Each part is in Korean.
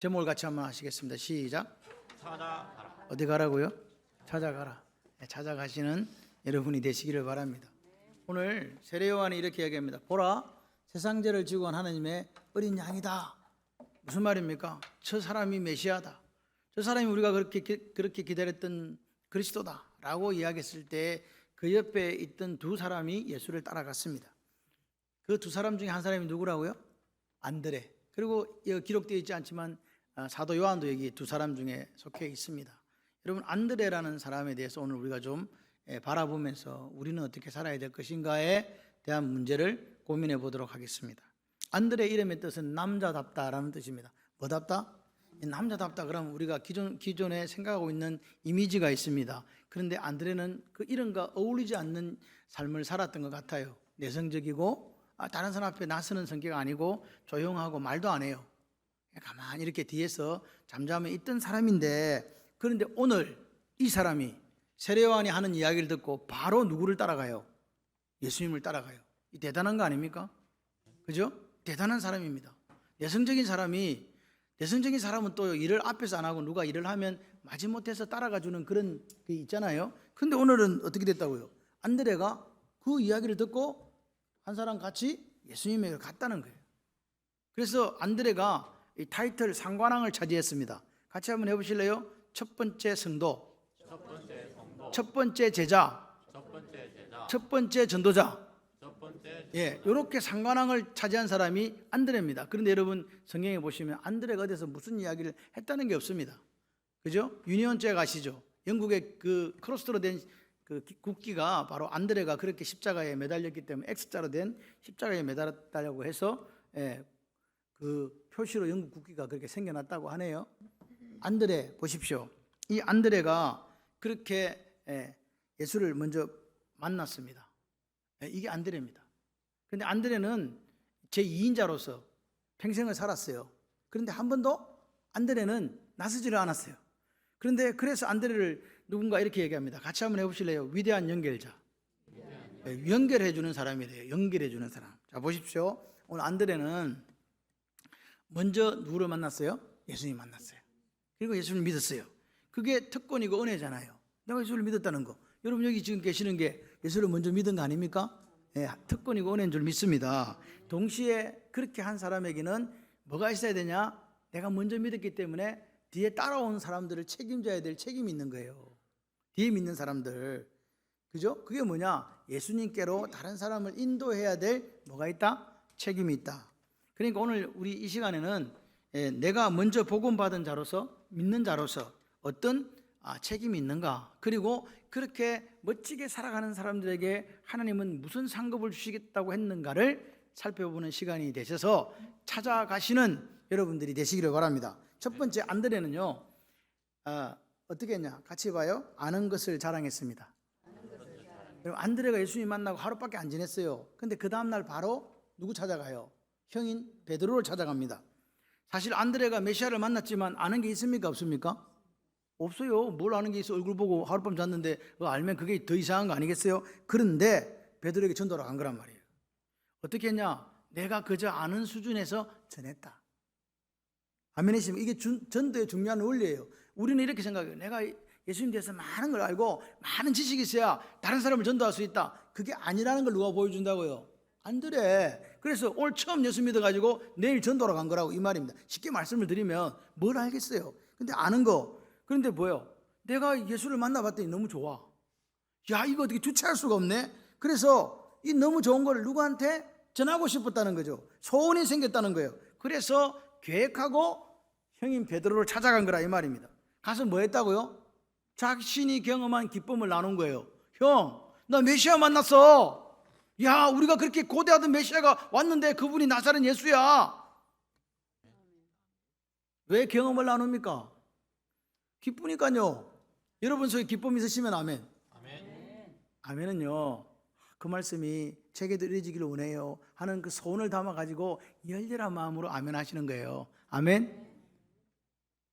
제목을 같이 한번 하시겠습니다. 시작. 찾아가라. 어디 가라고요? 찾아가라. 네, 찾아가시는 여러분이 되시기를 바랍니다. 오늘 세례 요한이 이렇게 얘기합니다. 보라, 세상 죄를 지고 간 하나님의 어린 양이다. 무슨 말입니까? 저 사람이 메시아다. 저 사람이 우리가 그렇게 기다렸던 그리스도다라고 이야기했을 때 그 옆에 있던 두 사람이 예수를 따라갔습니다. 그 두 사람 중에 한 사람이 누구라고요? 안드레. 그리고 기록되어 있지 않지만 사도 요한도 여기 두 사람 중에 속해 있습니다. 여러분, 안드레라는 사람에 대해서 오늘 우리가 좀 바라보면서 우리는 어떻게 살아야 될 것인가에 대한 문제를 고민해 보도록 하겠습니다. 안드레 이름의 뜻은 남자답다라는 뜻입니다. 뭐답다? 남자답다 그러면 우리가 기존에 생각하고 있는 이미지가 있습니다. 그런데 안드레는 그 이름과 어울리지 않는 삶을 살았던 것 같아요. 내성적이고 다른 사람 앞에 나서는 성격 아니고 조용하고 말도 안 해요. 가만히 이렇게 뒤에서 잠잠히 있던 사람인데, 그런데 오늘 이 사람이 세례 요한이 하는 이야기를 듣고 바로 누구를 따라가요? 예수님을 따라가요. 이 대단한 거 아닙니까? 그죠? 대단한 사람입니다. 내성적인 사람은 또 일을 앞에서 안 하고 누가 일을 하면 마지못해서 따라가 주는 그런 게 있잖아요. 근데 오늘은 어떻게 됐다고요? 안드레가 그 이야기를 듣고 한 사람 같이 예수님에게 갔다는 거예요. 그래서 안드레가 이 타이틀 상관왕을 차지했습니다. 같이 한번 해보실래요? 첫 번째 성도, 첫 번째 제자, 첫 번째 전도자. 이렇게 상관왕을 차지한 사람이 안드레입니다. 그런데 여러분 성경에 보시면 안드레가 어디서 무슨 이야기를 했다는 게 없습니다. 그죠? 유니온 잭 아시죠? 영국의 그 크로스로 된 그 국기가 바로 안드레가 그렇게 십자가에 매달렸기 때문에 X자로 된 십자가에 매달았다고 해서 그 표시로 영국 국기가 그렇게 생겨났다고 하네요. 안드레 보십시오. 이 안드레가 그렇게 예수를 먼저 만났습니다. 이게 안드레입니다. 그런데 안드레는 제2인자로서 평생을 살았어요. 그런데 한 번도 안드레는 나서지를 않았어요. 그래서 안드레를 누군가 이렇게 얘기합니다. 같이 한번 해보실래요? 위대한 연결자. 연결해 주는 사람이래요. 연결해 주는 사람. 자, 보십시오. 오늘 안드레는 먼저 누구를 만났어요? 예수님 만났어요. 그리고 예수를 믿었어요. 그게 특권이고 은혜잖아요. 내가 예수를 믿었다는 거. 여러분 여기 지금 계시는 게 예수를 먼저 믿은 거 아닙니까? 특권이고 은혜인 줄 믿습니다. 동시에 그렇게 한 사람에게는 뭐가 있어야 되냐? 내가 먼저 믿었기 때문에 뒤에 따라온 사람들을 책임져야 될 책임이 있는 거예요. 뒤에 믿는 사람들. 그죠? 그게 뭐냐? 예수님께로 다른 사람을 인도해야 될 뭐가 있다? 책임이 있다. 그러니까 오늘 우리 이 시간에는 내가 먼저 복음받은 자로서, 믿는 자로서 어떤 책임이 있는가, 그리고 그렇게 멋지게 살아가는 사람들에게 하나님은 무슨 상급을 주시겠다고 했는가를 살펴보는 시간이 되셔서 찾아가시는 여러분들이 되시기를 바랍니다. 첫 번째 안드레는요, 어떻게 했냐? 같이 봐요. 아는 것을 자랑했습니다. 안드레가 예수님 만나고 하루밖에 안 지냈어요. 근데 그 다음날 바로 누구 찾아가요? 형인 베드로를 찾아갑니다. 사실 안드레가 메시아를 만났지만 아는 게 있습니까? 없습니까? 없어요. 뭘 아는 게 있어? 얼굴 보고 하룻밤 잤는데 알면 그게 더 이상한 거 아니겠어요? 그런데 베드로에게 전도를 간 거란 말이에요. 어떻게 했냐? 내가 그저 아는 수준에서 전했다. 아멘이시면 이게 전도의 중요한 원리예요. 우리는 이렇게 생각해요. 내가 예수님 대해서 많은 걸 알고 많은 지식이 있어야 다른 사람을 전도할 수 있다. 그게 아니라는 걸 누가 보여준다고요? 안드레. 그래서 오늘 처음 예수 믿어가지고 내일 전도로 간 거라고 이 말입니다. 쉽게 말씀을 드리면 뭘 알겠어요? 근데 아는 거. 그런데 뭐요? 내가 예수를 만나봤더니 너무 좋아. 야, 이거 어떻게 주체할 수가 없네. 그래서 이 너무 좋은 걸 누구한테 전하고 싶었다는 거죠. 소원이 생겼다는 거예요. 그래서 계획하고 형인 베드로를 찾아간 거라 이 말입니다. 가서 뭐 했다고요? 자신이 경험한 기쁨을 나눈 거예요. 형, 나 메시아 만났어. 야, 우리가 그렇게 고대하던 메시아가 왔는데 그분이 나사렛 예수야. 왜 경험을 나눕니까? 기쁘니까요. 여러분 속에 기쁨 있으시면 아멘. 아멘은요, 그 말씀이 제게도 이루어지기를 원해요 하는 그 소원을 담아가지고 열렬한 마음으로 아멘 하시는 거예요. 아멘.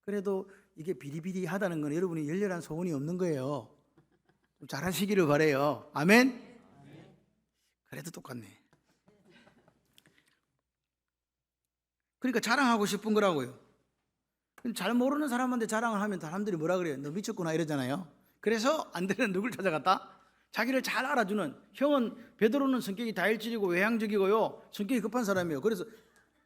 그래도 이게 비리비리하다는 건 여러분이 열렬한 소원이 없는 거예요. 좀 잘하시기를 바라요. 아멘. 그래도 똑같네. 그러니까 자랑하고 싶은 거라고요. 잘 모르는 사람한테 자랑을 하면 사람들이 뭐라 그래요? 너 미쳤구나 이러잖아요. 그래서 안드레는 누굴 찾아갔다? 자기를 잘 알아주는, 형은 베드로는 성격이 다혈질이고 외향적이고요, 성격이 급한 사람이에요. 그래서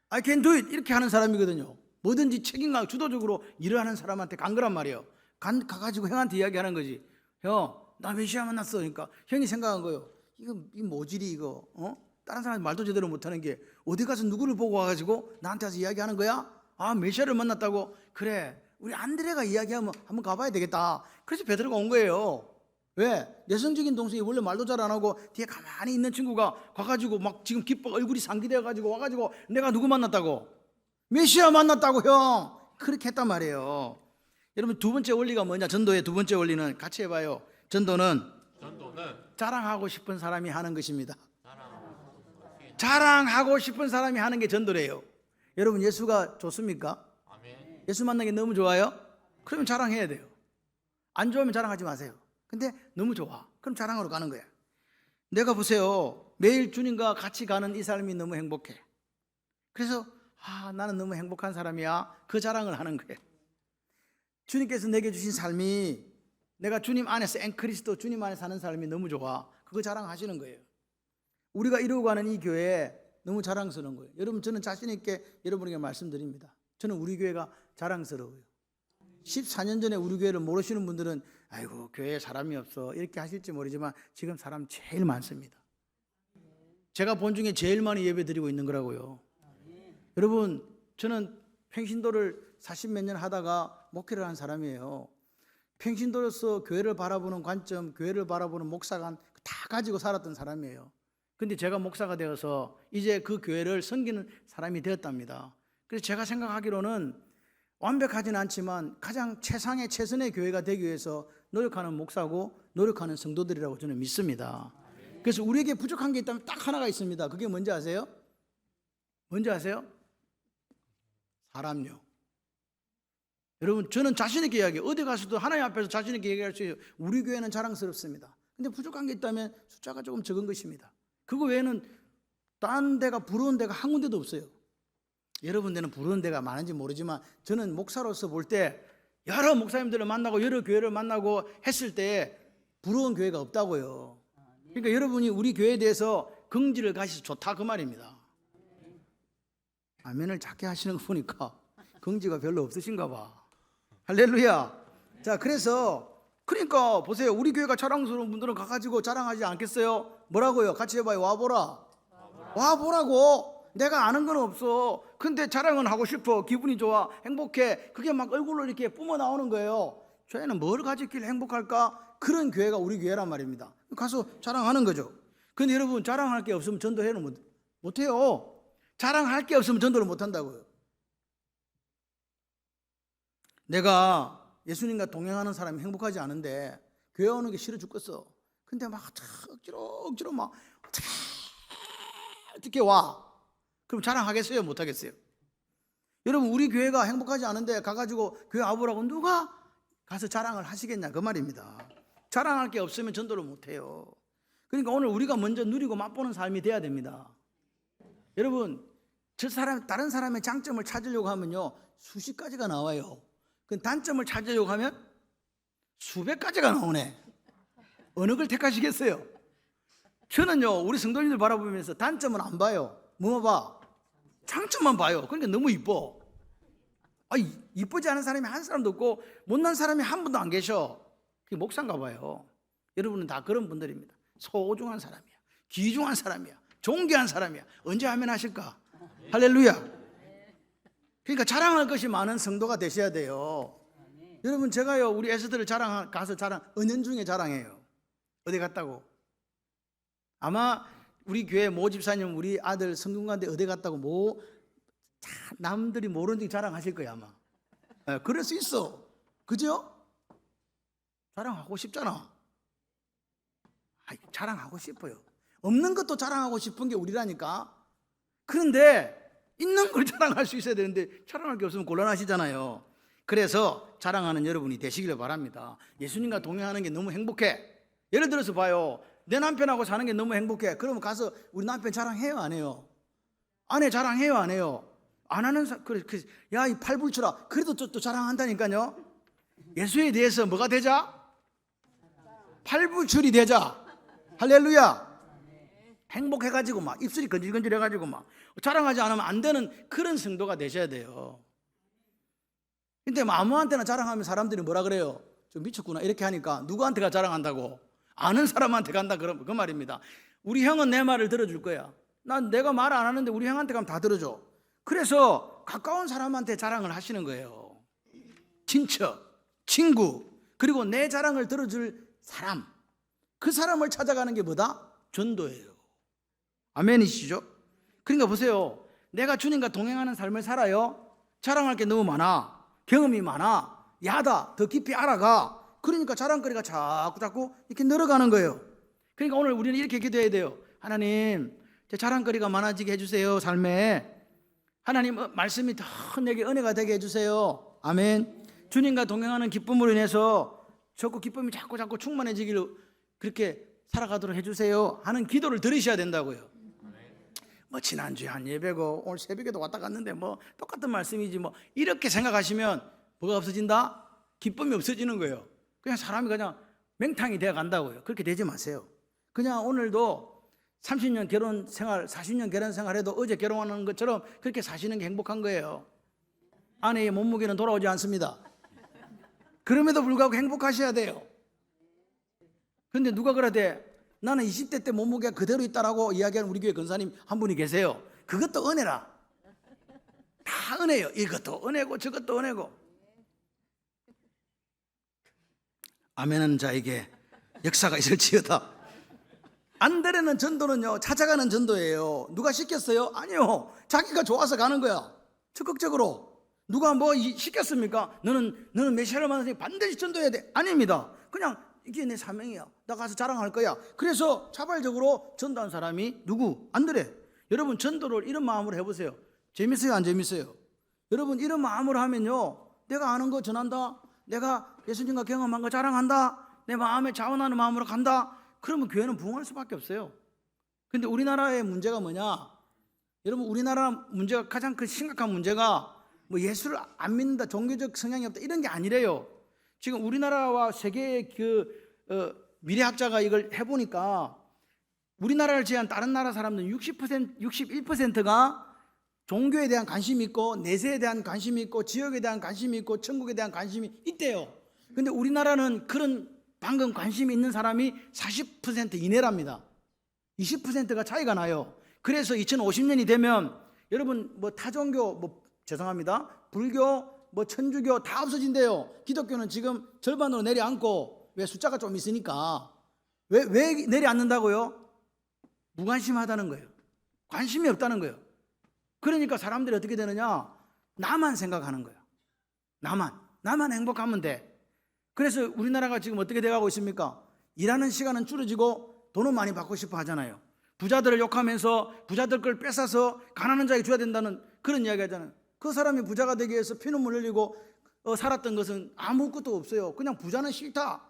I can do it 이렇게 하는 사람이거든요. 뭐든지 책임감 주도적으로 일을 하는 사람한테 간 거란 말이에요. 가가지고 형한테 이야기하는 거지. 형, 나 메시아 만났어. 그러니까 형이 생각한 거예요. 이 모질이 이거, 다른 사람이 말도 제대로 못하는 게 어디 가서 누구를 보고 와가지고 나한테 와서 이야기하는 거야? 아, 메시아를 만났다고? 그래, 우리 안드레가 이야기하면 한번 가봐야 되겠다. 그래서 베드로가 온 거예요. 왜? 내성적인 동생이 원래 말도 잘 안 하고 뒤에 가만히 있는 친구가 가가지고 막 지금 기뻐 얼굴이 상기돼가지고 와가지고 내가 누구 만났다고? 메시아 만났다고 형! 그렇게 했단 말이에요. 여러분, 두 번째 원리가 뭐냐? 전도의 두 번째 원리는 같이 해봐요. 전도는 자랑하고 싶은 사람이 하는 것입니다. 자랑하고 싶은 사람이 하는 게 전도래요. 여러분, 예수가 좋습니까? 아멘. 예수 만나는 게 너무 좋아요? 그러면 자랑해야 돼요. 안 좋으면 자랑하지 마세요. 근데 너무 좋아. 그럼 자랑하러 가는 거야. 내가 보세요. 매일 주님과 같이 가는 이 삶이 너무 행복해. 그래서 나는 너무 행복한 사람이야. 그 자랑을 하는 거예요. 주님께서 내게 주신 삶이, 내가 주님 안에서 앵크리스도 주님 안에 사는 삶이 너무 좋아. 그거 자랑하시는 거예요. 우리가 이루고 가는 이 교회 너무 자랑스러운 거예요. 여러분, 저는 자신 있게 여러분에게 말씀드립니다. 저는 우리 교회가 자랑스러워요. 14년 전에 우리 교회를 모르시는 분들은 아이고 교회에 사람이 없어 이렇게 하실지 모르지만 지금 사람 제일 많습니다. 제가 본 중에 제일 많이 예배 드리고 있는 거라고요. 여러분, 저는 평신도를 40몇 년 하다가 목회를 한 사람이에요. 평신도로서 교회를 바라보는 관점, 교회를 바라보는 목사관 다 가지고 살았던 사람이에요. 근데 제가 목사가 되어서 이제 그 교회를 섬기는 사람이 되었답니다. 그래서 제가 생각하기로는 완벽하진 않지만 가장 최상의 최선의 교회가 되기 위해서 노력하는 목사고 노력하는 성도들이라고 저는 믿습니다. 그래서 우리에게 부족한 게 있다면 딱 하나가 있습니다. 그게 뭔지 아세요? 뭔지 아세요? 사람요. 여러분, 저는 자신 있게 이야기해요. 어디 가서도 하나님 앞에서 자신 있게 얘기할 수 있어요. 우리 교회는 자랑스럽습니다. 근데 부족한 게 있다면 숫자가 조금 적은 것입니다. 그거 외에는 딴 데가 부러운 데가 한 군데도 없어요. 여러분 데는 부러운 데가 많은지 모르지만 저는 목사로서 볼 때 여러 목사님들을 만나고 여러 교회를 만나고 했을 때 부러운 교회가 없다고요. 그러니까 여러분이 우리 교회에 대해서 긍지를 가시서 좋다 그 말입니다. 아멘을 작게 하시는 거 보니까 긍지가 별로 없으신가 봐. 할렐루야. 자, 그러니까 보세요. 우리 교회가 자랑스러운 분들은 가가지고 자랑하지 않겠어요? 뭐라고요? 같이 해봐요. 와보라. 와보라고. 내가 아는 건 없어. 근데 자랑은 하고 싶어. 기분이 좋아. 행복해. 그게 막 얼굴로 이렇게 뿜어 나오는 거예요. 저희는 뭘 가졌길래 행복할까? 그런 교회가 우리 교회란 말입니다. 가서 자랑하는 거죠. 근데 여러분, 자랑할 게 없으면 전도해는 못해요. 자랑할 게 없으면 전도를 못한다고요. 내가 예수님과 동행하는 사람이 행복하지 않은데 교회 오는 게 싫어 죽겠어. 근데 막 억지로 막 어떻게 와. 그럼 자랑하겠어요? 못하겠어요? 여러분, 우리 교회가 행복하지 않은데 가가지고 교회 와보라고 누가 가서 자랑을 하시겠냐 그 말입니다. 자랑할 게 없으면 전도를 못해요. 그러니까 오늘 우리가 먼저 누리고 맛보는 삶이 돼야 됩니다. 여러분, 다른 사람의 장점을 찾으려고 하면요 수십 가지가 나와요. 그 단점을 찾으려고 하면 수백 가지가 나오네. 어느 걸 택하시겠어요? 저는요 우리 성도님들 바라보면서 단점은 안 봐요. 뭐만 봐? 장점만 봐요. 그러니까 너무 이뻐. 이쁘지 않은 사람이 한 사람도 없고 못난 사람이 한 분도 안 계셔. 그게 목사인가 봐요. 여러분은 다 그런 분들입니다. 소중한 사람이야. 귀중한 사람이야. 존귀한 사람이야. 언제 아멘 하실까? 할렐루야. 그러니까 자랑할 것이 많은 성도가 되셔야 돼요. 여러분, 제가요 우리 에스더를 가서 은연중에 자랑해요. 어디 갔다고? 아마 우리 교회 모 집사님 우리 아들 성경 가는데 어디 갔다고 남들이 모르는 데 자랑하실 거야 아마. 그럴 수 있어. 그죠? 자랑하고 싶잖아. 자랑하고 싶어요. 없는 것도 자랑하고 싶은 게 우리라니까. 그런데 있는 걸 자랑할 수 있어야 되는데 자랑할 게 없으면 곤란하시잖아요. 그래서 자랑하는 여러분이 되시기를 바랍니다. 예수님과 동행하는 게 너무 행복해. 예를 들어서 봐요. 내 남편하고 사는 게 너무 행복해. 그러면 가서 우리 남편 자랑해요 안 해요? 아내 자랑해요 안 해요? 안 하는 사람, 그래, 야, 이 팔불출아. 그래도 또 자랑한다니까요. 예수에 대해서 뭐가 되자? 팔불출이 되자. 할렐루야. 행복해가지고 막 입술이 건질건질해가지고 막 자랑하지 않으면 안 되는 그런 성도가 되셔야 돼요. 근데 뭐 아무한테나 자랑하면 사람들이 뭐라 그래요? 좀 미쳤구나 이렇게 하니까 누구한테가 자랑한다고? 아는 사람한테 간다 그 말입니다. 우리 형은 내 말을 들어줄 거야. 난 내가 말 안 하는데 우리 형한테 가면 다 들어줘. 그래서 가까운 사람한테 자랑을 하시는 거예요. 친척, 친구, 그리고 내 자랑을 들어줄 사람, 그 사람을 찾아가는 게 뭐다? 전도예요. 아멘이시죠? 그러니까 보세요. 내가 주님과 동행하는 삶을 살아요. 자랑할 게 너무 많아. 경험이 많아. 야다. 더 깊이 알아가. 그러니까 자랑거리가 자꾸 이렇게 늘어가는 거예요. 그러니까 오늘 우리는 이렇게 기도해야 돼요. 하나님, 제 자랑거리가 많아지게 해주세요. 삶에. 하나님 말씀이 더 내게 은혜가 되게 해주세요. 아멘. 주님과 동행하는 기쁨으로 인해서 자꾸 기쁨이 자꾸 충만해지기를 그렇게 살아가도록 해주세요 하는 기도를 들으셔야 된다고요. 뭐 지난주에 한 예배고 오늘 새벽에도 왔다 갔는데 뭐 똑같은 말씀이지 뭐 이렇게 생각하시면 뭐가 없어진다? 기쁨이 없어지는 거예요. 그냥 사람이 그냥 맹탕이 되어 간다고요. 그렇게 되지 마세요. 그냥 오늘도 30년 결혼 생활, 40년 결혼 생활해도 어제 결혼하는 것처럼 그렇게 사시는 게 행복한 거예요. 아내의 몸무게는 돌아오지 않습니다. 그럼에도 불구하고 행복하셔야 돼요. 그런데 누가 그러대? 나는 20대 때 몸무게가 그대로 있다라고 이야기하는 우리 교회 권사님 한 분이 계세요. 그것도 은혜라. 다 은혜요. 이것도 은혜고 저것도 은혜고. 아멘은 자에게 역사가 있을지어다. 안드레는 전도는요, 찾아가는 전도예요. 누가 시켰어요? 아니요. 자기가 좋아서 가는 거야. 적극적으로. 누가 뭐 시켰습니까? 너는 메시아를 만나서 반드시 전도해야 돼. 아닙니다. 그냥 이게 내 사명이야. 나 가서 자랑할 거야. 그래서 자발적으로 전도한 사람이 누구? 안드레. 여러분 전도를 이런 마음으로 해보세요. 재밌어요? 안 재밌어요? 여러분 이런 마음으로 하면요, 내가 아는 거 전한다. 내가 예수님과 경험한 거 자랑한다. 내 마음에 자원하는 마음으로 간다. 그러면 교회는 부흥할 수밖에 없어요. 근데 우리나라의 문제가 뭐냐? 여러분 우리나라 문제가 가장 큰 심각한 문제가 뭐 예수를 안 믿는다, 종교적 성향이 없다 이런 게 아니래요. 지금 우리나라와 세계의 미래학자가 이걸 해보니까 우리나라를 제한 다른 나라 사람들은 61%가 종교에 대한 관심이 있고 내세에 대한 관심이 있고 지역에 대한 관심이 있고 천국에 대한 관심이 있대요. 근데 우리나라는 그런 방금 관심이 있는 사람이 40% 이내랍니다. 20%가 차이가 나요. 그래서 2050년이 되면 여러분 뭐 타종교 뭐 죄송합니다. 불교 뭐 천주교 다 없어진대요. 기독교는 지금 절반으로 내려앉고 왜 숫자가 좀 있으니까 왜 내려앉는다고요? 무관심하다는 거예요. 관심이 없다는 거예요. 그러니까 사람들이 어떻게 되느냐? 나만 생각하는 거예요. 나만 행복하면 돼. 그래서 우리나라가 지금 어떻게 돼가고 있습니까? 일하는 시간은 줄어지고 돈은 많이 받고 싶어 하잖아요. 부자들을 욕하면서 부자들 걸 뺏어서 가난한 자에게 줘야 된다는 그런 이야기 하잖아요. 그 사람이 부자가 되기 위해서 피눈물 흘리고 살았던 것은 아무것도 없어요. 그냥 부자는 싫다.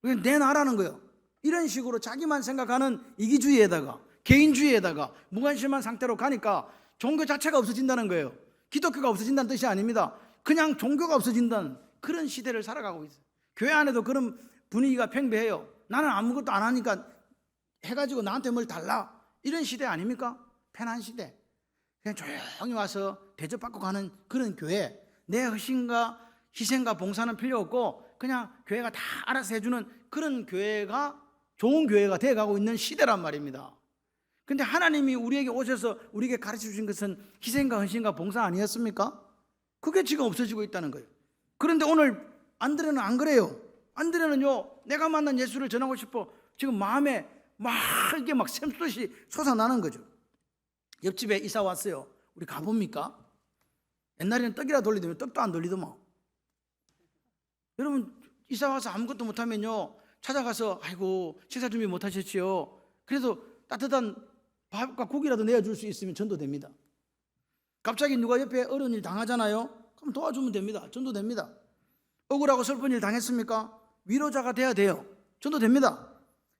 그게 내 나라는 거예요. 이런 식으로 자기만 생각하는 이기주의에다가 개인주의에다가 무관심한 상태로 가니까 종교 자체가 없어진다는 거예요. 기독교가 없어진다는 뜻이 아닙니다. 그냥 종교가 없어진다는 그런 시대를 살아가고 있어요. 교회 안에도 그런 분위기가 팽배해요. 나는 아무것도 안 하니까 해가지고 나한테 뭘 달라. 이런 시대 아닙니까? 편한 시대. 그냥 조용히 와서 대접받고 가는 그런 교회. 내 헌신과 희생과 봉사는 필요 없고 그냥 교회가 다 알아서 해주는 그런 교회가 좋은 교회가 돼가고 있는 시대란 말입니다. 근데 하나님이 우리에게 오셔서 우리에게 가르쳐 주신 것은 희생과 헌신과 봉사 아니었습니까? 그게 지금 없어지고 있다는 거예요. 그런데 오늘 안드레는 안 그래요. 안드레는요, 내가 만난 예수를 전하고 싶어. 지금 마음에 막 이게 막 샘솟이 솟아나는 거죠. 옆집에 이사 왔어요. 우리 가봅니까? 옛날에는 떡이라 돌리더니 떡도 안 돌리더만. 여러분 이사 와서 아무것도 못하면요, 찾아가서 아이고 식사 준비 못하셨지요. 그래서 따뜻한 밥과 국이라도 내어줄 수 있으면 전도됩니다. 갑자기 누가 옆에 어려운 일 당하잖아요. 그럼 도와주면 됩니다. 전도됩니다. 억울하고 슬픈 일 당했습니까? 위로자가 돼야 돼요. 전도됩니다.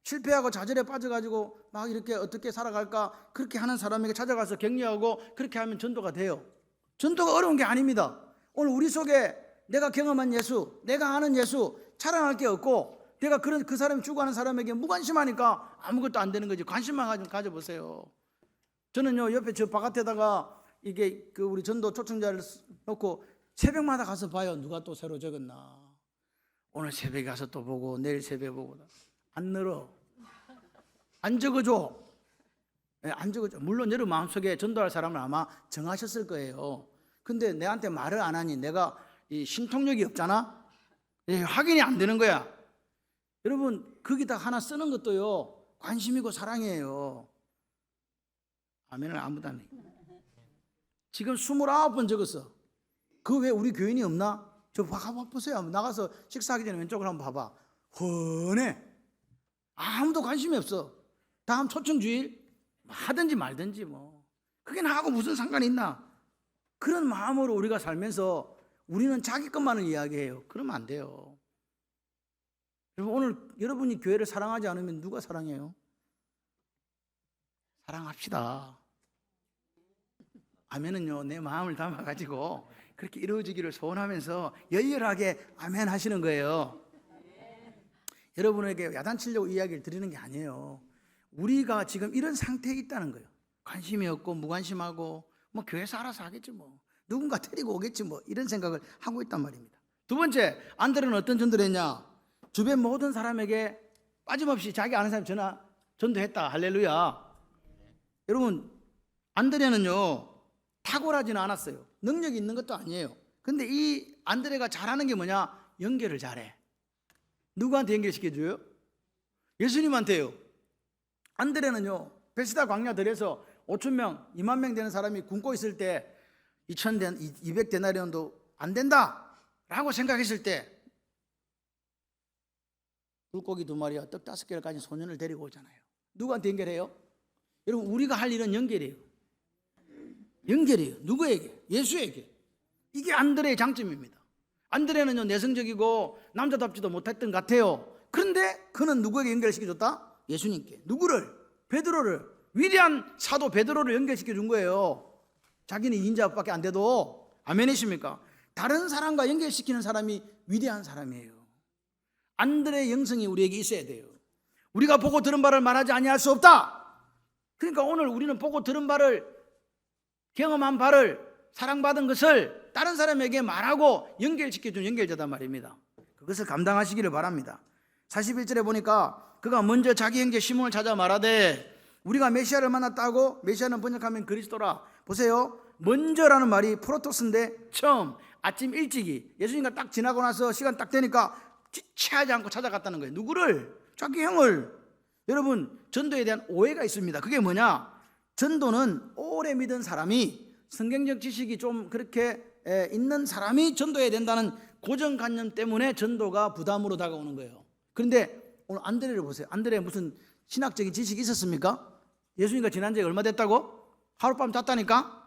실패하고 좌절에 빠져가지고 막 이렇게 어떻게 살아갈까 그렇게 하는 사람에게 찾아가서 격려하고 그렇게 하면 전도가 돼요. 전도가 어려운 게 아닙니다. 오늘 우리 속에 내가 경험한 예수, 내가 아는 예수 자랑할 게 없고 내가 그 사람이 죽어가는 사람에게 무관심하니까 아무것도 안 되는 거지. 관심만 가져보세요. 저는요 옆에 저 바깥에다가 이게 그 우리 전도 초청자를 놓고 새벽마다 가서 봐요. 누가 또 새로 적었나. 오늘 새벽에 가서 또 보고 내일 새벽에 보고. 안 늘어. 안 적어줘. 안 적어줘. 물론 여러분 마음속에 전도할 사람을 아마 정하셨을 거예요. 근데 내한테 말을 안 하니 내가 이 신통력이 없잖아. 확인이 안 되는 거야. 여러분 거기다 하나 쓰는 것도요 관심이고 사랑이에요. 아멘을 아무도 안 해. 지금 29번 적었어. 그 외에 우리 교인이 없나? 저 보세요. 나가서 식사하기 전에 왼쪽을 한번 봐봐. 훤해. 아무도 관심이 없어. 다음 초청주일 하든지 말든지 뭐 그게 나하고 무슨 상관이 있나. 그런 마음으로 우리가 살면서 우리는 자기 것만을 이야기해요. 그러면 안 돼요. 여러분 오늘 여러분이 교회를 사랑하지 않으면 누가 사랑해요? 사랑합시다. 아멘은요 내 마음을 담아가지고 그렇게 이루어지기를 소원하면서 열렬하게 아멘 하시는 거예요. 여러분에게 야단치려고 이야기를 드리는 게 아니에요. 우리가 지금 이런 상태에 있다는 거예요. 관심이 없고 무관심하고 뭐 교회에서 알아서 하겠지 뭐 누군가 데리고 오겠지 뭐 이런 생각을 하고 있단 말입니다. 두 번째, 안드레는 어떤 전도를 했냐? 주변 모든 사람에게 빠짐없이 자기 아는 사람 전도했다. 할렐루야. 여러분 안드레는요 탁월하지는 않았어요. 능력이 있는 것도 아니에요. 근데 이 안드레가 잘하는 게 뭐냐? 연결을 잘해. 누구한테 연결시켜줘요? 예수님한테요. 안드레는요 베스다 광야 들에서 5,000명, 20,000명 되는 사람이 굶고 있을 때 200데나리온도 안 된다 라고 생각했을 때 물고기 2마리와 떡 5개를 가진 소년을 데리고 오잖아요. 누구한테 연결해요? 여러분 우리가 할 일은 연결이에요. 연결이에요. 누구에게? 예수에게. 이게 안드레의 장점입니다. 안드레는요 내성적이고 남자답지도 못했던 것 같아요. 그런데 그는 누구에게 연결시켜줬다? 예수님께. 누구를? 베드로를. 위대한 사도 베드로를 연결시켜준 거예요. 자기는 2인자밖에 안 돼도. 아멘이십니까? 다른 사람과 연결시키는 사람이 위대한 사람이에요. 안드레의 영성이 우리에게 있어야 돼요. 우리가 보고 들은 바를 말하지 아니할 수 없다. 그러니까 오늘 우리는 보고 들은 바를, 경험한 바를, 사랑받은 것을 다른 사람에게 말하고 연결시켜준 연결자단 말입니다. 그것을 감당하시기를 바랍니다. 41절에 보니까 그가 먼저 자기 형제 시몬을 찾아 말하되 우리가 메시아를 만났다고. 메시아는 번역하면 그리스도라. 보세요. 먼저라는 말이 프로토스인데 처음 아침 일찍이 예수님과 딱 지나고 나서 시간 딱 되니까 지체하지 않고 찾아갔다는 거예요. 누구를? 자기 형을. 여러분 전도에 대한 오해가 있습니다. 그게 뭐냐? 전도는 오래 믿은 사람이, 성경적 지식이 좀 그렇게 있는 사람이 전도해야 된다는 고정관념 때문에 전도가 부담으로 다가오는 거예요. 그런데 오늘 안드레를 보세요. 안드레 무슨 신학적인 지식이 있었습니까? 예수님과 지난 지 얼마 됐다고? 하룻밤 잤다니까?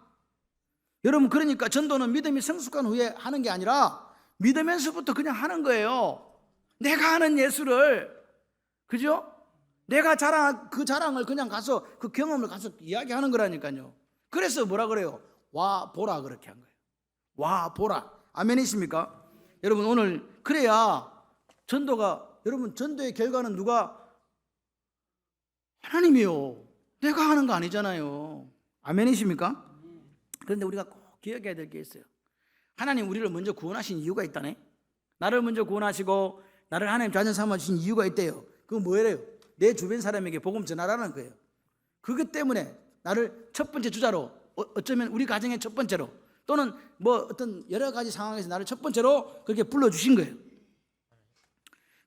여러분 그러니까 전도는 믿음이 성숙한 후에 하는 게 아니라 믿으면서부터 그냥 하는 거예요. 내가 아는 예수를, 그죠? 내가 그 자랑을 그냥 가서 그 경험을 가서 이야기하는 거라니까요. 그래서 뭐라 그래요? 와 보라 그렇게 한 거예요. 와 보라. 아멘이십니까? 여러분 오늘 그래야 전도가, 여러분 전도의 결과는 누가? 하나님이요. 내가 하는 거 아니잖아요. 아멘이십니까? 그런데 우리가 꼭 기억해야 될 게 있어요. 하나님 우리를 먼저 구원하신 이유가 있다네. 나를 먼저 구원하시고 나를 하나님 자녀 삼아주신 이유가 있대요. 그건 뭐예요? 내 주변 사람에게 복음 전하라는 거예요. 그것 때문에 나를 첫 번째 주자로, 어쩌면 우리 가정의 첫 번째로, 또는 뭐 어떤 여러 가지 상황에서 나를 첫 번째로 그렇게 불러주신 거예요.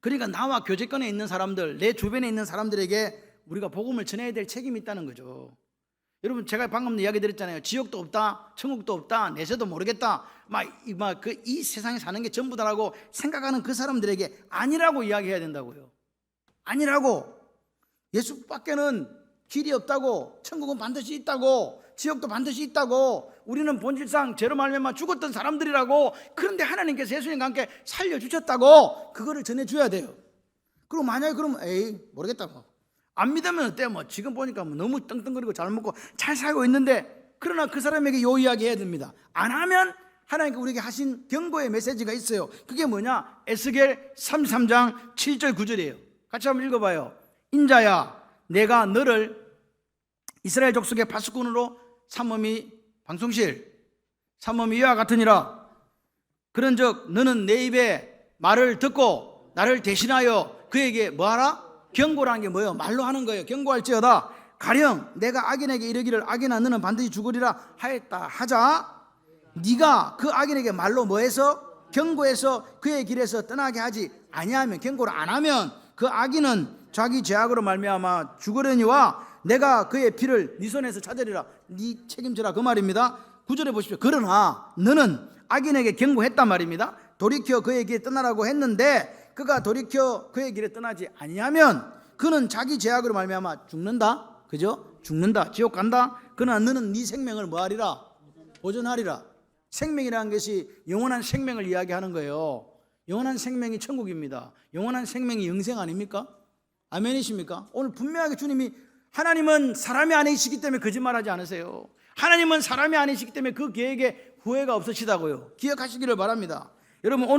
그러니까 나와 교제권에 있는 사람들, 내 주변에 있는 사람들에게 우리가 복음을 전해야 될 책임이 있다는 거죠. 여러분 제가 방금 이야기 드렸잖아요. 지옥도 없다, 천국도 없다, 내세도 모르겠다, 이 세상에 사는 게 전부 다라고 생각하는 그 사람들에게 아니라고 이야기해야 된다고요. 아니라고. 예수밖에는 길이 없다고, 천국은 반드시 있다고, 지옥도 반드시 있다고, 우리는 본질상 죄로 말미암아 죽었던 사람들이라고. 그런데 하나님께서 예수님과 함께 살려주셨다고 그거를 전해줘야 돼요. 그럼 만약에 그러면 에이 모르겠다 뭐. 안 믿으면 어때 뭐. 지금 보니까 뭐 너무 떵떵거리고 잘 먹고 잘 살고 있는데, 그러나 그 사람에게 요 이야기 해야 됩니다. 안 하면 하나님께 우리에게 하신 경고의 메시지가 있어요. 그게 뭐냐? 에스겔 33장 7절 9절이에요. 같이 한번 읽어봐요. 인자야, 내가 너를 이스라엘 족속의 파수꾼으로 삼음이 방송실 삼음이 이와 같으니라. 그런즉 너는 내 입에 말을 듣고 나를 대신하여 그에게 뭐하라? 경고라는 게 뭐예요? 말로 하는 거예요. 경고할지어다 가령 내가 악인에게 이르기를 악인아 너는 반드시 죽으리라 하였다 하자, 네가 그 악인에게 말로 뭐해서? 경고해서 그의 길에서 떠나게 하지 아니하면, 경고를 안 하면 그 악인은 자기 죄악으로 말미암아 죽으려니와 내가 그의 피를 네 손에서 찾으리라. 네 책임지라 그 말입니다. 9절에 보십시오. 그러나 너는 악인에게 경고했단 말입니다. 돌이켜 그의 길에 떠나라고 했는데 그가 돌이켜 그의 길에 떠나지 아니하면 그는 자기 죄악으로 말미암아 죽는다. 그죠? 죽는다. 지옥 간다. 그러나 너는 네 생명을 뭐하리라? 보존하리라. 생명이라는 것이 영원한 생명을 이야기하는 거예요. 영원한 생명이 천국입니다. 영원한 생명이 영생 아닙니까? 아멘이십니까? 오늘 분명하게 주님이, 하나님은 사람이 아니시기 때문에 거짓말하지 않으세요. 하나님은 사람이 아니시기 때문에 그 계획에 후회가 없으시다고요. 기억하시기를 바랍니다. 여러분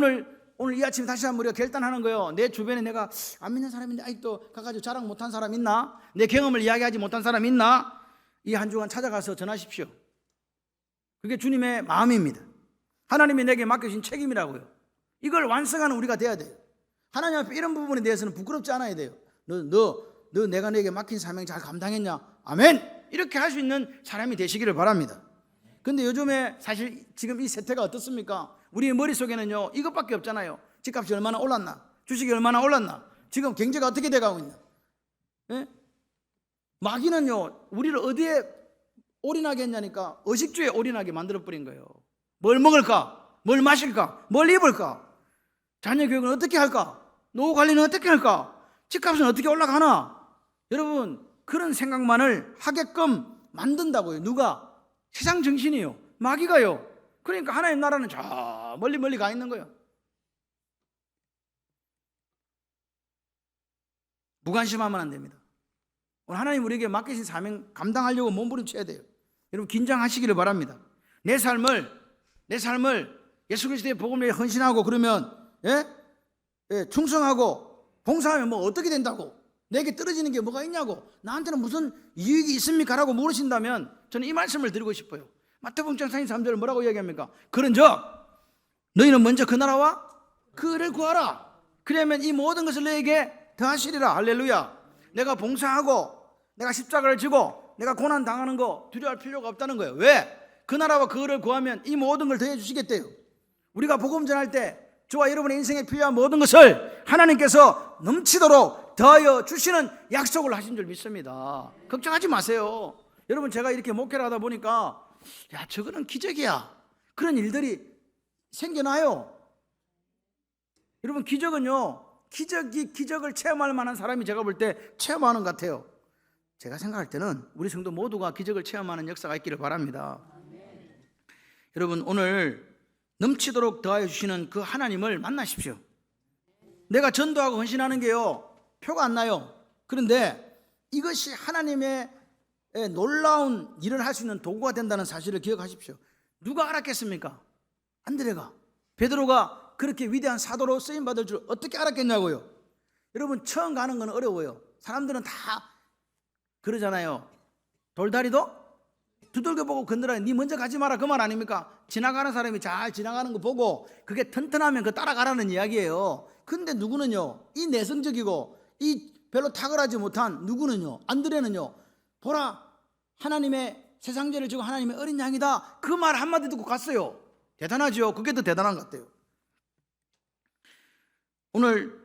오늘 이 아침에 다시 한번 우리가 결단하는 거예요. 내 주변에 내가 안 믿는 사람인데 아직도 가가지고 자랑 못한 사람 있나? 내 경험을 이야기하지 못한 사람 있나? 이 한 주간 찾아가서 전하십시오. 그게 주님의 마음입니다. 하나님이 내게 맡겨주신 책임이라고요. 이걸 완성하는 우리가 돼야 돼요. 하나님 앞에 이런 부분에 대해서는 부끄럽지 않아야 돼요. 너 내가 내게 맡긴 사명 잘 감당했냐? 아멘! 이렇게 할 수 있는 사람이 되시기를 바랍니다. 근데 요즘에 사실 지금 이 세태가 어떻습니까? 우리의 머릿속에는요 이것밖에 없잖아요. 집값이 얼마나 올랐나? 주식이 얼마나 올랐나? 지금 경제가 어떻게 돼가고 있나? 예? 마귀는요 우리를 어디에 올인하게 했냐니까 의식주에 올인하게 만들어버린 거예요. 뭘 먹을까? 뭘 마실까? 뭘 입을까? 자녀 교육은 어떻게 할까? 노후 관리는 어떻게 할까? 집값은 어떻게 올라가나? 여러분 그런 생각만을 하게끔 만든다고요. 누가? 세상 정신이요. 마귀가요. 그러니까 하나님 나라는 저 멀리 가 있는 거예요. 무관심하면 안 됩니다. 오늘 하나님 우리에게 맡기신 사명 감당하려고 몸부림쳐야 돼요. 여러분 긴장하시기를 바랍니다. 내 삶을 예수 그리스도의 복음에 헌신하고 그러면 충성하고 봉사하면 뭐 어떻게 된다고? 내게 떨어지는 게 뭐가 있냐고? 나한테는 무슨 이익이 있습니까? 라고 물으신다면 저는 이 말씀을 드리고 싶어요. 마태복음 43절 뭐라고 이야기합니까? 그런즉 너희는 먼저 그 나라와 그를 구하라. 그러면 이 모든 것을 너에게 더하시리라. 할렐루야. 내가 봉사하고 내가 십자가를 지고 내가 고난 당하는 거 두려워할 필요가 없다는 거예요. 왜? 그 나라와 그를 구하면 이 모든 걸 더해 주시겠대요. 우리가 복음 전할 때 저와 여러분의 인생에 필요한 모든 것을 하나님께서 넘치도록 더하여 주시는 약속을 하신 줄 믿습니다. 걱정하지 마세요. 여러분 제가 이렇게 목회를 하다 보니까 야 저거는 기적이야. 그런 일들이 생겨나요. 여러분 기적은요 기적을 체험할 만한 사람이 제가 볼 때 체험하는 것 같아요. 제가 생각할 때는 우리 성도 모두가 기적을 체험하는 역사가 있기를 바랍니다. 여러분 오늘 넘치도록 더하여 주시는 그 하나님을 만나십시오. 내가 전도하고 헌신하는 게요 표가 안 나요. 그런데 이것이 하나님의 놀라운 일을 할 수 있는 도구가 된다는 사실을 기억하십시오. 누가 알았겠습니까? 안드레가, 베드로가 그렇게 위대한 사도로 쓰임받을 줄 어떻게 알았겠냐고요. 여러분 처음 가는 건 어려워요. 사람들은 다 그러잖아요. 돌다리도 두들겨 보고 건드려. 네 먼저 가지 마라 그 말 아닙니까? 지나가는 사람이 잘 지나가는 거 보고 그게 튼튼하면 그 따라가라는 이야기예요. 근데 누구는요 이 내성적이고 이 별로 탁월하지 못한 누구는요 안드레는요 보라 하나님의 세상죄를 지고 하나님의 어린 양이다 그 말 한마디 듣고 갔어요. 대단하죠. 그게 더 대단한 것 같아요. 오늘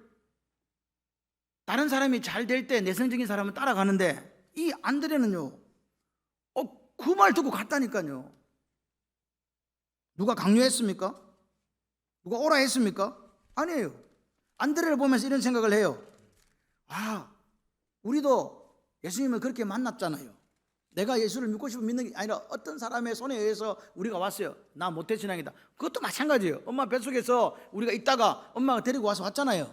다른 사람이 잘 될 때 내성적인 사람은 따라가는데 이 안드레는요 그 말 듣고 갔다니까요. 누가 강요했습니까? 누가 오라 했습니까? 아니에요. 안드레를 보면서 이런 생각을 해요. 아, 우리도 예수님을 그렇게 만났잖아요. 내가 예수를 믿고 싶어 믿는 게 아니라 어떤 사람의 손에 의해서 우리가 왔어요. 나 모태신앙이다. 그것도 마찬가지예요. 엄마 뱃속에서 우리가 있다가 엄마가 데리고 와서 왔잖아요.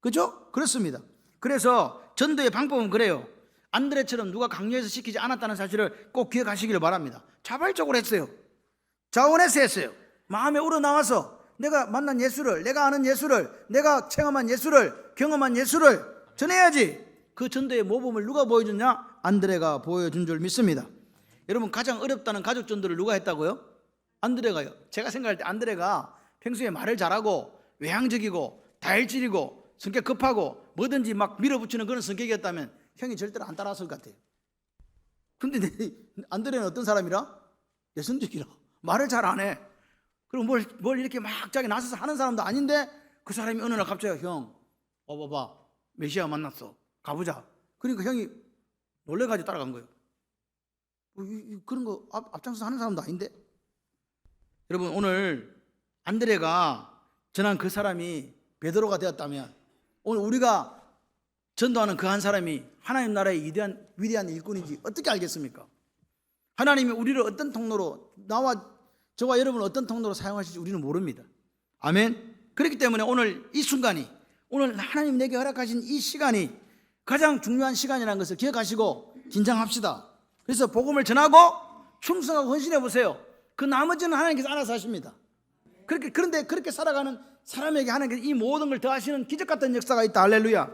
그죠? 그렇습니다. 그래서 전도의 방법은 그래요. 안드레처럼 누가 강요해서 시키지 않았다는 사실을 꼭 기억하시기를 바랍니다. 자발적으로 했어요. 자원해서 했어요. 마음에 우러나와서 내가 만난 예수를, 내가 아는 예수를, 내가 체험한 예수를, 경험한 예수를 전해야지. 그 전도의 모범을 누가 보여줬냐? 안드레가 보여준 줄 믿습니다. 여러분, 가장 어렵다는 가족 전도를 누가 했다고요? 안드레가요. 제가 생각할 때 안드레가 평소에 말을 잘하고 외향적이고 다혈질이고 성격 급하고 뭐든지 막 밀어붙이는 그런 성격이었다면 형이 절대로 안 따라왔을 것 같아요. 근데 안드레는 어떤 사람이라? 내성적이라. 말을 잘 안 해. 그리고 뭘 이렇게 막 자기 나서서 하는 사람도 아닌데 그 사람이 어느 날 갑자기 형 와봐봐 메시아 만났어 가보자. 그러니까 형이 놀래가지고 따라간 거예요. 그런 거 앞장서서 하는 사람도 아닌데. 여러분, 오늘 안드레가 전한 그 사람이 베드로가 되었다면 오늘 우리가 전도하는 그 한 사람이 하나님 나라의 위대한 일꾼인지 어떻게 알겠습니까? 하나님이 우리를 어떤 통로로, 저와 여러분을 어떤 통로로 사용하실지 우리는 모릅니다. 아멘. 그렇기 때문에 오늘 이 순간이, 오늘 하나님 내게 허락하신 이 시간이 가장 중요한 시간이라는 것을 기억하시고 긴장합시다. 그래서 복음을 전하고 충성하고 헌신해 보세요. 그 나머지는 하나님께서 알아서 하십니다. 그런데 그렇게 살아가는 사람에게 하나님께서 이 모든 걸 더하시는 기적 같은 역사가 있다. 할렐루야.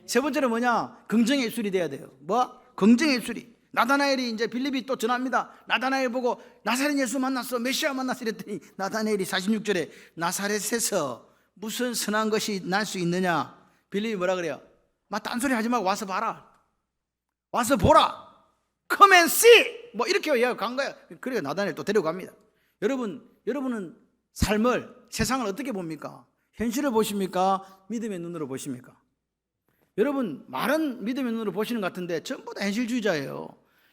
세 번째는 뭐냐? 긍정의 입술이 돼야 돼요. 뭐? 긍정의 입술이. 나다나엘이 이제 빌립이 또 전합니다. 나다나엘 보고 나사렛 예수 만났어, 메시아 만났어 이랬더니 나다나엘이 46절에 나사렛에서 무슨 선한 것이 날 수 있느냐? 빌립이 뭐라 그래요? 막 딴소리 하지 말고 와서 봐라. 와서 보라. Come and see. 뭐 이렇게 간 거야. 그래서 나다나엘 또 데려갑니다. 여러분은 삶을, 세상을 어떻게 봅니까? 현실을 보십니까? 믿음의 눈으로 보십니까? 여러분, 말은 믿음의 눈으로 보시는 것 같은데 전부 다 현실주의자예요.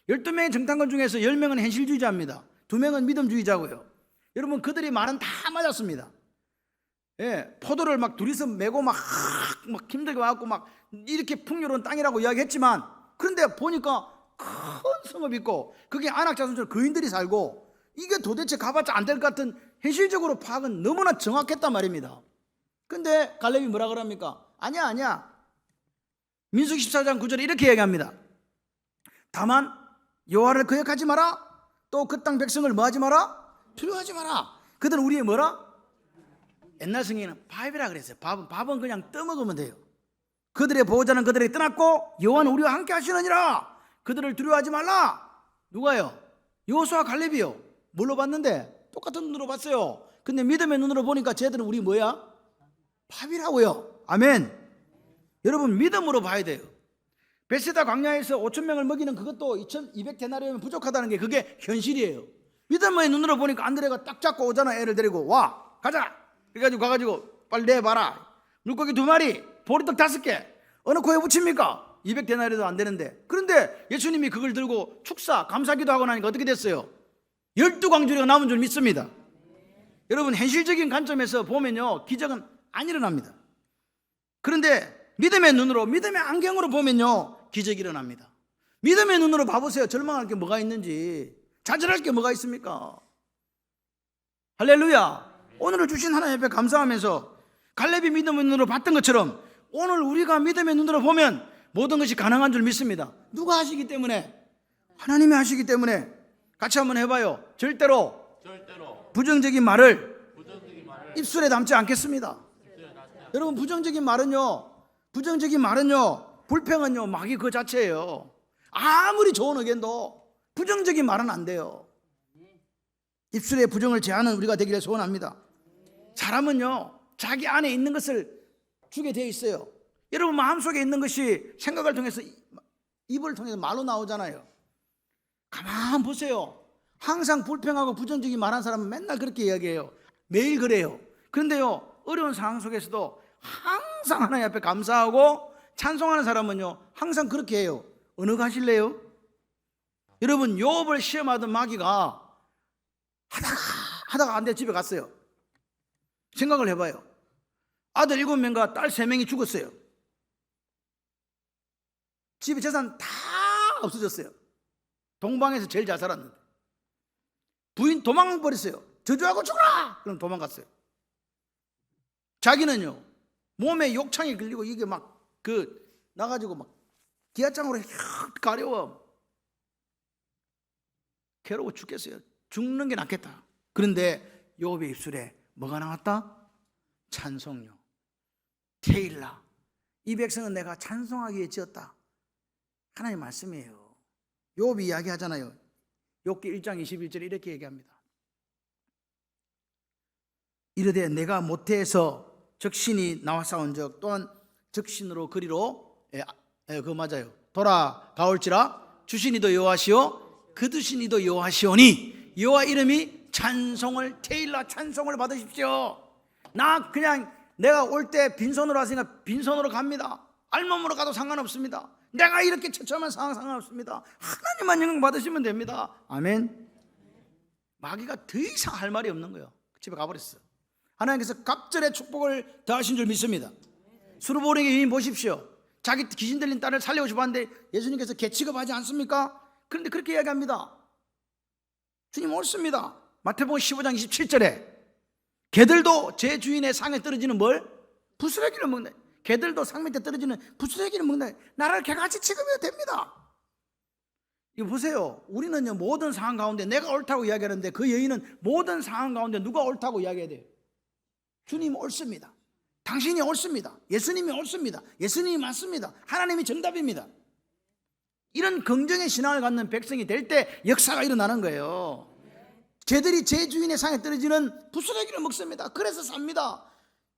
12명의 정탐관 중에서 10명은 현실주의자입니다. 2명은 믿음주의자고요. 여러분, 그들이 말은 다 맞았습니다. 예, 포도를 막 둘이서 메고 막 힘들게 와갖고 막 이렇게 풍요로운 땅이라고 이야기했지만, 그런데 보니까 큰 성읍 있고 거기에 안악자손처럼 거인들이 살고 이게 도대체 가봤자 안 될 것 같은 현실적으로 파악은 너무나 정확했단 말입니다. 근데 갈렙이 뭐라 그럽니까? 아니야. 민수기 14장 9절에 이렇게 얘기합니다. 다만 여호와를 거역하지 마라. 또 그 땅 백성을 뭐하지 마라? 두려워하지 마라. 그들은 우리의 뭐라? 옛날 성경에는 밥이라 그랬어요. 밥은 그냥 떠먹으면 돼요. 그들의 보호자는 그들에게 떠났고 여호와는 우리와 함께 하시느니라. 그들을 두려워하지 말라. 누가요? 여호수아 갈렙이요. 뭘로 봤는데? 똑같은 눈으로 봤어요. 근데 믿음의 눈으로 보니까 쟤들은 우리 뭐야? 밥이라고요. 아멘. 여러분, 믿음으로 봐야 돼요. 베세다 광야에서 5,000명을 먹이는 그것도 2,200데나리온이면 부족하다는 게 그게 현실이에요. 믿음의 눈으로 보니까 안드레가 딱 잡고 오잖아. 애를 데리고 와 가자. 그래가지고 가가지고 빨리 내봐라. 물고기 2마리, 보리떡 5개. 어느 코에 붙입니까? 200데나리도 안 되는데. 그런데 예수님이 그걸 들고 축사 감사기도 하고 나니까 어떻게 됐어요? 12광주리가 남은 줄 믿습니다. 여러분, 현실적인 관점에서 보면요, 기적은 안 일어납니다. 그런데 믿음의 눈으로, 믿음의 안경으로 보면요, 기적이 일어납니다. 믿음의 눈으로 봐보세요. 절망할 게 뭐가 있는지, 좌절할 게 뭐가 있습니까? 할렐루야. 오늘을 주신 하나님 앞에 감사하면서 갈렙이 믿음의 눈으로 봤던 것처럼 오늘 우리가 믿음의 눈으로 보면 모든 것이 가능한 줄 믿습니다. 누가 하시기 때문에? 하나님이 하시기 때문에. 같이 한번 해봐요. 절대로 부정적인 말을 입술에 담지 않겠습니다. 여러분, 부정적인 말은요, 불평은요, 마귀 그 자체예요. 아무리 좋은 의견도 부정적인 말은 안 돼요. 입술에 부정을 제하는 우리가 되기를 소원합니다. 사람은요, 자기 안에 있는 것을 주게 되어 있어요. 여러분, 마음속에 있는 것이 생각을 통해서, 입을 통해서 말로 나오잖아요. 가만 보세요. 항상 불평하고 부정적인 말한 사람은 맨날 그렇게 이야기해요. 매일 그래요. 그런데요, 어려운 상황 속에서도 항상 하나님 앞에 감사하고 찬송하는 사람은요, 항상 그렇게 해요. 어느 가실래요? 여러분, 욥을 시험하던 마귀가 하다가 안 돼 집에 갔어요. 생각을 해봐요. 아들 7명과 딸 3명이 죽었어요. 집에 재산 다 없어졌어요. 동방에서 제일 잘 살았는데 부인 도망버렸어요. 저주하고 죽어라! 그럼 도망갔어요. 자기는요, 몸에 욕창이 걸리고 이게 막 나가지고 막 기아장으로 가려워. 괴로워 죽겠어요. 죽는 게 낫겠다. 그런데 욥의 입술에 뭐가 나왔다? 찬송요, 테일라. 이 백성은 내가 찬송하기 위해 지었다. 하나님 말씀이에요. 욥이 이야기하잖아요. 욥기 1장 21절에 이렇게 얘기합니다. 이르되 내가 모태에서 적신이 나와 싸운 적 또한 적신으로 그리로 그거 맞아요. 돌아가올지라 주신이도 여호와시오 그두신이도 여호와시오니 여호와 이름이 찬송을 테일라 찬송을 받으십시오. 나 그냥 내가 올 때 빈손으로 왔으니까 빈손으로 갑니다. 알몸으로 가도 상관없습니다. 내가 이렇게 처참한 상황 상관없습니다. 하나님만 영광 받으시면 됩니다. 아멘. 마귀가 더 이상 할 말이 없는 거예요. 집에 가버렸어. 하나님께서 갑절의 축복을 더하신 줄 믿습니다. 수르보르의 여인 보십시오. 자기 귀신 들린 딸을 살리고 싶어 하는데 예수님께서 개 취급하지 않습니까? 그런데 그렇게 이야기합니다. 주님 옳습니다. 마태복음 15장 27절에 개들도 제 주인의 상에 떨어지는 뭘? 부스러기를 먹는다. 개들도 상 밑에 떨어지는 부스러기를 먹는다. 나를 개같이 취급해도 됩니다. 이거 보세요. 우리는요 모든 상황 가운데 내가 옳다고 이야기하는데 그 여인은 모든 상황 가운데 누가 옳다고 이야기해야 돼요? 주님 옳습니다. 당신이 옳습니다. 예수님이 옳습니다. 예수님이 맞습니다. 하나님이 정답입니다. 이런 긍정의 신앙을 갖는 백성이 될 때 역사가 일어나는 거예요. 쟤들이 제 주인의 상에 떨어지는 부스러기를 먹습니다. 그래서 삽니다.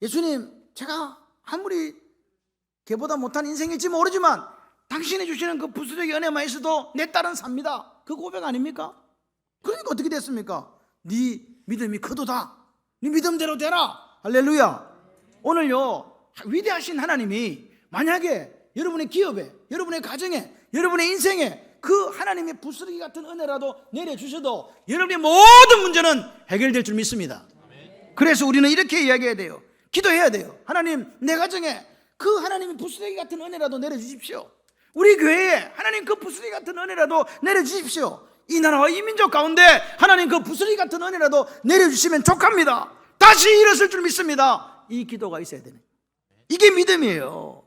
예수님, 제가 아무리 걔보다 못한 인생일지 모르지만 당신이 주시는 그 부스러기 은혜만 있어도 내 딸은 삽니다. 그 고백 아닙니까? 그러니까 어떻게 됐습니까? 네 믿음이 크도다. 네 믿음대로 되라. 할렐루야. 오늘요 위대하신 하나님이 만약에 여러분의 기업에, 여러분의 가정에, 여러분의 인생에 그 하나님의 부스러기 같은 은혜라도 내려주셔도 여러분의 모든 문제는 해결될 줄 믿습니다. 그래서 우리는 이렇게 이야기해야 돼요. 기도해야 돼요. 하나님, 내 가정에 그 하나님의 부스러기 같은 은혜라도 내려주십시오. 우리 교회에 하나님 그 부스러기 같은 은혜라도 내려주십시오. 이 나라와 이 민족 가운데 하나님 그 부스러기 같은 은혜라도 내려주시면 족합니다. 다시 일어설 줄 믿습니다. 이 기도가 있어야 되는, 이게 믿음이에요.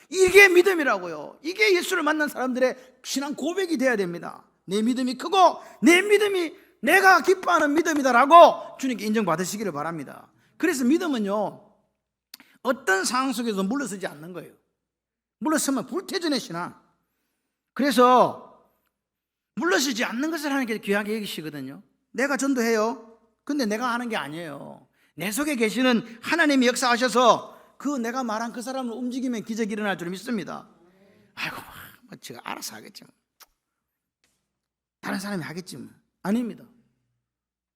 이게 믿음이라고요. 이게 예수를 만난 사람들의 신앙 고백이 돼야 됩니다. 내 믿음이 크고 내 믿음이 내가 기뻐하는 믿음이다라고 주님께 인정받으시기를 바랍니다. 그래서 믿음은요 어떤 상황 속에서 물러서지 않는 거예요. 물러서면 불태전의 신앙. 그래서 물러서지 않는 것을 하나님께서 귀하게 여기시거든요. 내가 전도해요. 근데 내가 하는 게 아니에요. 내 속에 계시는 하나님이 역사하셔서 그 내가 말한 그 사람을 움직이면 기적이 일어날 줄 믿습니다. 아이고 뭐 제가 알아서 하겠지 뭐. 다른 사람이 하겠지 뭐. 아닙니다.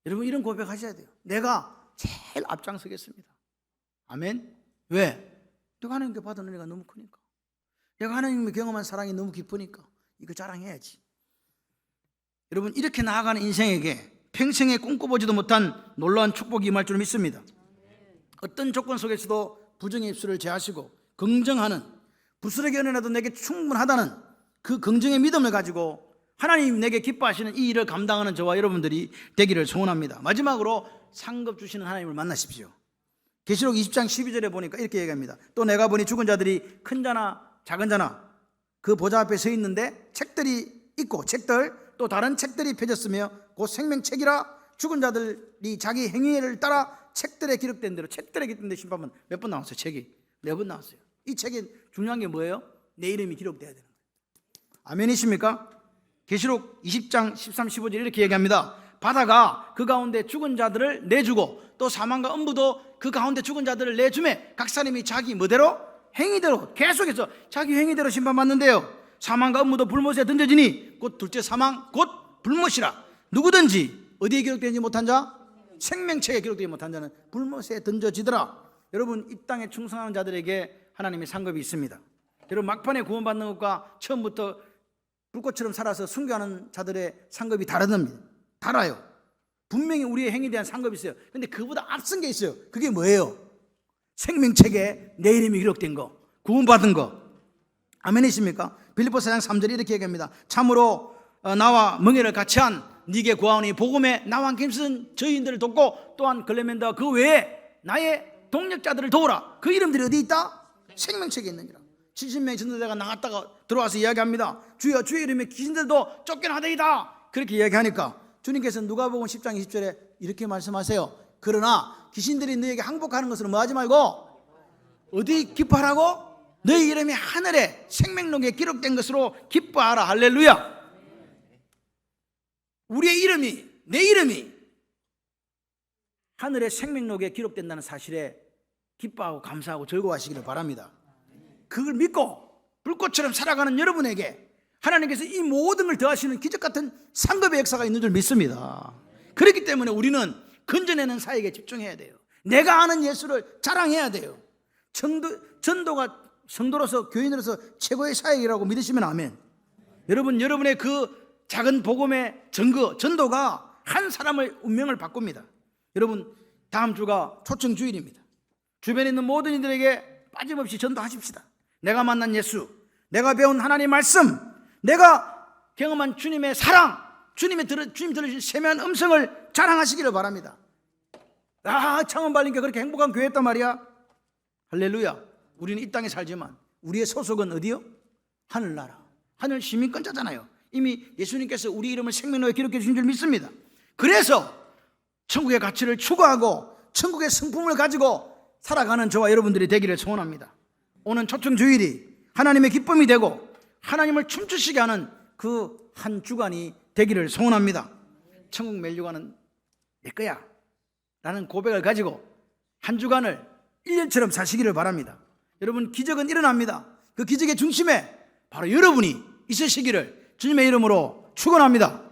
여러분 이런 고백하셔야 돼요. 내가 제일 앞장서겠습니다. 아멘. 왜? 내가 하나님께 받은 은혜가 너무 크니까. 내가 하나님의 경험한 사랑이 너무 깊으니까 이거 자랑해야지. 여러분 이렇게 나아가는 인생에게 평생에 꿈꿔보지도 못한 놀라운 축복이 임할 줄 믿습니다. 어떤 조건 속에서도 부정의 입술을 제하시고 긍정하는, 부스러기 은혜라도 내게 충분하다는 그 긍정의 믿음을 가지고 하나님 내게 기뻐하시는 이 일을 감당하는 저와 여러분들이 되기를 소원합니다. 마지막으로 상급 주시는 하나님을 만나십시오. 계시록 20장 12절에 보니까 이렇게 얘기합니다. 또 내가 보니 죽은 자들이 큰 자나 작은 자나 그 보좌 앞에 서 있는데 책들이 있고 책들 또 다른 책들이 펴졌으며 곧 생명책이라 죽은 자들이 자기 행위를 따라 책들에 기록된 대로, 책들에 기록된 대로 심판은 몇 번 나왔어요? 책이 4번 나왔어요. 이 책에 중요한 게 뭐예요? 내 이름이 기록돼야 되는 거예요. 아멘이십니까? 계시록 20장 13, 15절 이렇게 얘기합니다. 바다가 그 가운데 죽은 자들을 내주고 또 사망과 음부도 그 가운데 죽은 자들을 내주매 각 사람이 자기 뭐대로? 행위대로 계속해서 자기 행위대로 심판받는데요. 사망과 음부도 불못에 던져지니 곧 둘째 사망 곧 불못이라. 누구든지 어디에 기록되지 못한 자? 생명책에 기록되지 못한 자는 불못에 던져지더라. 여러분 이 땅에 충성하는 자들에게 하나님의 상급이 있습니다. 여러분 막판에 구원받는 것과 처음부터 불꽃처럼 살아서 순교하는 자들의 상급이 다릅니다. 달라요. 분명히 우리의 행위에 대한 상급이 있어요. 근데 그보다 앞선 게 있어요. 그게 뭐예요? 생명책에 내 이름이 기록된 거, 구원받은 거. 아멘이십니까? 빌립보서 4장 3절에 이렇게 얘기합니다. 참으로 나와 멍에를 같이 한 네게 구하오니 복음에 나와 함께 힘쓴 저희인들을 돕고 또한 글레멘더와 그 외에 나의 동력자들을 도우라. 그 이름들이 어디 있다? 생명책에 있느니라. 70명의 전도자가 나갔다가 들어와서 이야기합니다. 주여, 주의 이름에 귀신들도 쫓겨나되이다. 그렇게 이야기하니까 주님께서 누가복음 10장 20절에 이렇게 말씀하세요. 그러나 귀신들이 너에게 항복하는 것으로 뭐하지 말고 어디 기뻐하라고? 너희 이름이 하늘에 생명록에 기록된 것으로 기뻐하라. 할렐루야. 우리의 이름이, 내 이름이 하늘의 생명록에 기록된다는 사실에 기뻐하고 감사하고 즐거워하시기를 바랍니다. 그걸 믿고 불꽃처럼 살아가는 여러분에게 하나님께서 이 모든 걸 더하시는 기적같은 상급의 역사가 있는 줄 믿습니다. 그렇기 때문에 우리는 건져내는 사역에 집중해야 돼요. 내가 아는 예수를 자랑해야 돼요. 전도가 성도로서, 교인으로서 최고의 사역이라고 믿으시면 아멘. 여러분, 여러분의 그 작은 복음의 전도가 한 사람의 운명을 바꿉니다. 여러분, 다음 주가 초청 주일입니다. 주변에 있는 모든 이들에게 빠짐없이 전도하십시다. 내가 만난 예수, 내가 배운 하나님의 말씀, 내가 경험한 주님의 사랑, 주님 들으신 세미한 음성을 자랑하시기를 바랍니다. 창원발림교회 그렇게 행복한 교회였단 말이야. 할렐루야. 우리는 이 땅에 살지만 우리의 소속은 어디요? 하늘나라, 하늘 시민권자잖아요. 이미 예수님께서 우리 이름을 생명록에 기록해 주신 줄 믿습니다. 그래서 천국의 가치를 추구하고 천국의 성품을 가지고 살아가는 저와 여러분들이 되기를 소원합니다. 오늘 초청 주일이 하나님의 기쁨이 되고 하나님을 춤추시게 하는 그 한 주간이 되기를 소원합니다. 천국 멜류관은 내 거야 라는 고백을 가지고 한 주간을 1년처럼 사시기를 바랍니다. 여러분, 기적은 일어납니다. 그 기적의 중심에 바로 여러분이 있으시기를 주님의 이름으로 축원합니다.